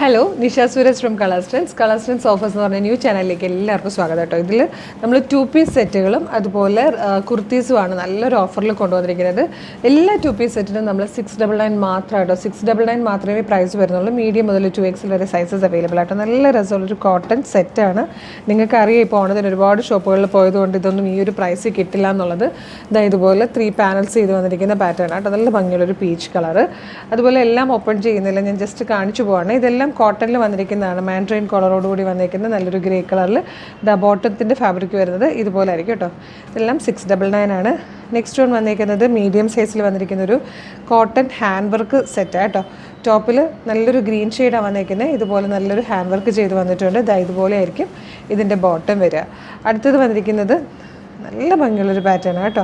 Hello, Nisha Sooraj from Colour Styles offers എന്ന് പറഞ്ഞ new ചാനലിലേക്ക് എല്ലാവർക്കും സ്വാഗതം കേട്ടോ. ഇതിൽ നമ്മൾ 2 പീസ് സെറ്റുകളും അതുപോലെ കുർത്തീസുമാണ് നല്ലൊരു ഓഫറിൽ കൊണ്ടുവന്നിരിക്കുന്നത്. എല്ലാ 2 പീസ് സെറ്റിനും നമ്മൾ 699 മാത്രം കേട്ടോ. 699 മാത്രമേ പ്രൈസ് വരുന്നുള്ളൂ. മീഡിയം മുതൽ 2XL വരെ സൈസസ് അവൈലബിൾ ആട്ടോ. നല്ല രസമുള്ളൊരു കോട്ടൺ സെറ്റാണ്. നിങ്ങൾക്കറിയാം ഇപ്പോൾ ഓണത്തിന് ഒരുപാട് ഷോപ്പുകളിൽ പോയതുകൊണ്ട് ഇതൊന്നും ഈ ഒരു പ്രൈസ് കിട്ടില്ല എന്നുള്ളത്. ഇതുപോലെ 3 പാനൽസ് ചെയ്ത് വന്നിരിക്കുന്ന പാറ്റേൺ ആട്ടോ. നല്ല ഭംഗിയുള്ളൊരു പീച്ച് കളറ്. അതുപോലെ എല്ലാം ഓപ്പൺ ചെയ്യുന്നില്ല, ഞാൻ ജസ്റ്റ് കാണിച്ചു പോവാണ്. ഇതെല്ലാം കോട്ടണിൽ വന്നിരിക്കുന്നതാണ്. മാൻഡ്രൈൻ കോളറോടുകൂടി വന്നിരിക്കുന്ന നല്ലൊരു ഗ്രേ കളറിൽ ബോട്ടത്തിൻ്റെ ഫാബ്രിക് വരുന്നത് ഇതുപോലെ ആയിരിക്കും കേട്ടോ. ഇതെല്ലാം 699 ആണ്. നെക്സ്റ്റ് വൺ വന്നിരിക്കുന്നത് മീഡിയം സൈസിൽ വന്നിരിക്കുന്നൊരു കോട്ടൺ ഹാൻഡ് വർക്ക് സെറ്റാണ് കേട്ടോ. ടോപ്പിൽ നല്ലൊരു ഗ്രീൻ ഷെയ്ഡാണ് വന്നിരിക്കുന്നത്. ഇതുപോലെ നല്ലൊരു ഹാൻഡ് വർക്ക് ചെയ്ത് വന്നിട്ടുണ്ട്. ഇതുപോലെ ആയിരിക്കും ഇതിൻ്റെ ബോട്ടം വരിക. അടുത്തത് വന്നിരിക്കുന്നത് നല്ല ഭംഗിയുള്ളൊരു പാറ്റേൺ കേട്ടോ.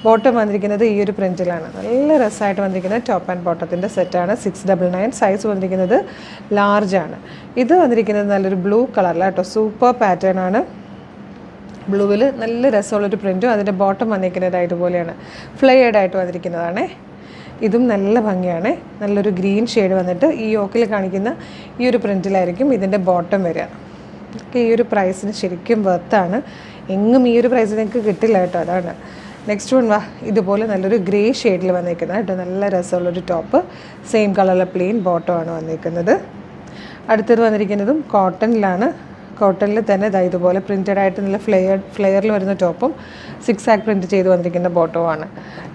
ബോട്ടം വന്നിരിക്കുന്നത് ഈ ഒരു പ്രിൻറ്റിലാണ്. നല്ല രസമായിട്ട് വന്നിരിക്കുന്നത് ടോപ്പ് ആൻഡ് ബോട്ടത്തിൻ്റെ സെറ്റാണ്. 699. സൈസ് വന്നിരിക്കുന്നത് ലാർജാണ്. ഇത് വന്നിരിക്കുന്നത് നല്ലൊരു ബ്ലൂ കളറിലാണ് കേട്ടോ. സൂപ്പർ പാറ്റേൺ ആണ്. ബ്ലൂവിൽ നല്ല രസമുള്ളൊരു പ്രിൻറ്റും അതിൻ്റെ ബോട്ടം വന്നിരിക്കുന്നത് ഇതുപോലെയാണ്. ഫ്ലെയർഡായിട്ട് വന്നിരിക്കുന്നതാണ്. ഇതും നല്ല ഭംഗിയാണ്. നല്ലൊരു ഗ്രീൻ ഷെയ്ഡ് വന്നിട്ട് ഈ യോക്കിൽ കാണിക്കുന്ന ഈ ഒരു പ്രിൻറ്റിലായിരിക്കും ഇതിൻ്റെ ബോട്ടം വരിക. ഈ ഒരു പ്രൈസിന് ശരിക്കും വർത്താണ്. എങ്ങും ഈ ഒരു പ്രൈസ് നിങ്ങൾക്ക് കിട്ടില്ല കേട്ടോ. അതാണ്. നെക്സ്റ്റ് വൺ ഇതുപോലെ നല്ലൊരു ഗ്രേ ഷെയ്ഡിൽ വന്നിരിക്കുന്നത് കേട്ടോ. നല്ല രസമുള്ളൊരു ടോപ്പ്, സെയിം കളറിലെ പ്ലെയിൻ ബോട്ടമാണ് വന്നിരിക്കുന്നത്. അടുത്തത് വന്നിരിക്കുന്നതും കോട്ടണിലാണ്. കോട്ടണിൽ തന്നെ ഇതുപോലെ പ്രിൻറ്റഡ് ആയിട്ട് നല്ല ഫ്ലെയറിൽ വരുന്ന ടോപ്പും 6 ആക്ക് പ്രിൻറ്റ് ചെയ്ത് വന്നിരിക്കുന്ന ബോട്ടവുമാണ്.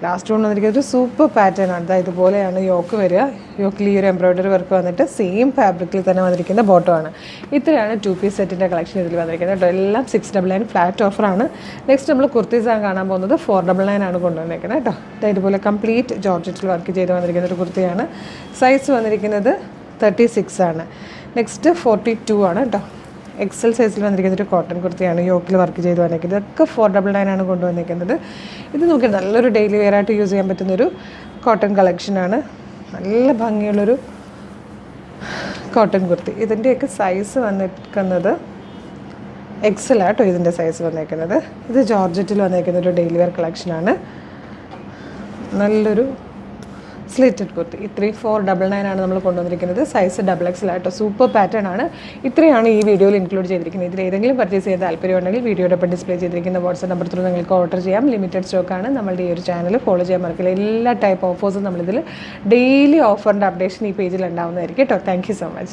ലാസ്റ്റ് വൺ വന്നിരിക്കുന്നത് ഒരു സൂപ്പർ പാറ്റേൺ ആണ്. ഇതുപോലെയാണ് യോക്ക് വരിക. യോക്കിൽ ഈ ഒരു എംബ്രോയ്ഡറി വർക്ക് വന്നിട്ട് സെയിം ഫാബ്രിക്കിൽ തന്നെ വന്നിരിക്കുന്ന ബോട്ടമാണ്. ഇത്രയാണ് 2 പീസ് സെറ്റിൻ്റെ കളക്ഷൻ ഇതിൽ വന്നിരിക്കുന്നത് കേട്ടോ. എല്ലാം 699 ഫ്ലാറ്റ് ഓഫറാണ്. നെക്സ്റ്റ് നമ്മൾ കുർത്തീസാണ് കാണാൻ പോകുന്നത്. 499 ആണ് കൊണ്ടുവന്നിരിക്കുന്നത് കേട്ടോ. ഇതുപോലെ കംപ്ലീറ്റ് ജോർജറ്റിൽ വർക്ക് ചെയ്ത് വന്നിരിക്കുന്ന ഒരു കുർത്തിയാണ്. സൈസ് വന്നിരിക്കുന്നത് 36 ആണ്. നെക്സ്റ്റ് 42 ആണ് കേട്ടോ. XL സൈസിൽ വന്നിരിക്കുന്ന ഒരു കോട്ടൺ കുർത്തിയാണ്. യോക്കിൽ വർക്ക് ചെയ്ത് വന്നിരിക്കുന്നത്. ഇതൊക്കെ 499 ആണ് കൊണ്ടുവന്നിരിക്കുന്നത്. ഇത് നോക്കി നല്ലൊരു ഡെയിലി വെയർ ആയിട്ട് യൂസ് ചെയ്യാൻ പറ്റുന്നൊരു കോട്ടൺ കളക്ഷനാണ്. നല്ല ഭംഗിയുള്ളൊരു കോട്ടൺ കുർത്തി. ഇതിൻ്റെയൊക്കെ സൈസ് വന്നിരിക്കുന്നത് XL ആട്ടോ. ഇതിൻ്റെ സൈസ് വന്നിരിക്കുന്നത്. ഇത് ജോർജറ്റിൽ വന്നിരിക്കുന്ന ഒരു ഡെയിലി വെയർ കളക്ഷനാണ്. നല്ലൊരു സ്ലിറ്റഡ് കുർത്തി. ഇത്രയും 499 ആണ് നമ്മൾ കൊണ്ടുവന്നിരിക്കുന്നത്. സൈസ് XXL ആട്ടോ. സൂപ്പർ പാറ്റേൺ ആണ്. ഇത്രയാണ് ഈ വീഡിയോയിൽ ഇൻക്ലൂഡ് ചെയ്തിരിക്കുന്നത്. ഇതിൽ ഏതെങ്കിലും പർച്ചേസ് ചെയ്യാൻ താല്പര്യമുണ്ടെങ്കിൽ വീഡിയോയോടൊപ്പം ഡിസ്പ്ലേ ചെയ്തിരിക്കുന്ന വാട്സ്ആപ്പ് നമ്പർ ത്രൂ നിങ്ങൾക്ക് ഓർഡർ ചെയ്യാം. ലിമിറ്റഡ് സ്റ്റോക്കാണ്. നമ്മളുടെ ഈ ഒരു ചാനൽ ഫോളോ ചെയ്യാൻ മറക്കില്ല. എല്ലാ ടൈപ്പ് ഓഫേഴ്സും നമ്മളിതിൽ ഡെയിലി ഓഫറിൻ്റെ അപ്ഡേഷൻ ഈ പേജിൽ ഉണ്ടാവുന്നതായിരിക്കും കേട്ടോ. Thank you so much.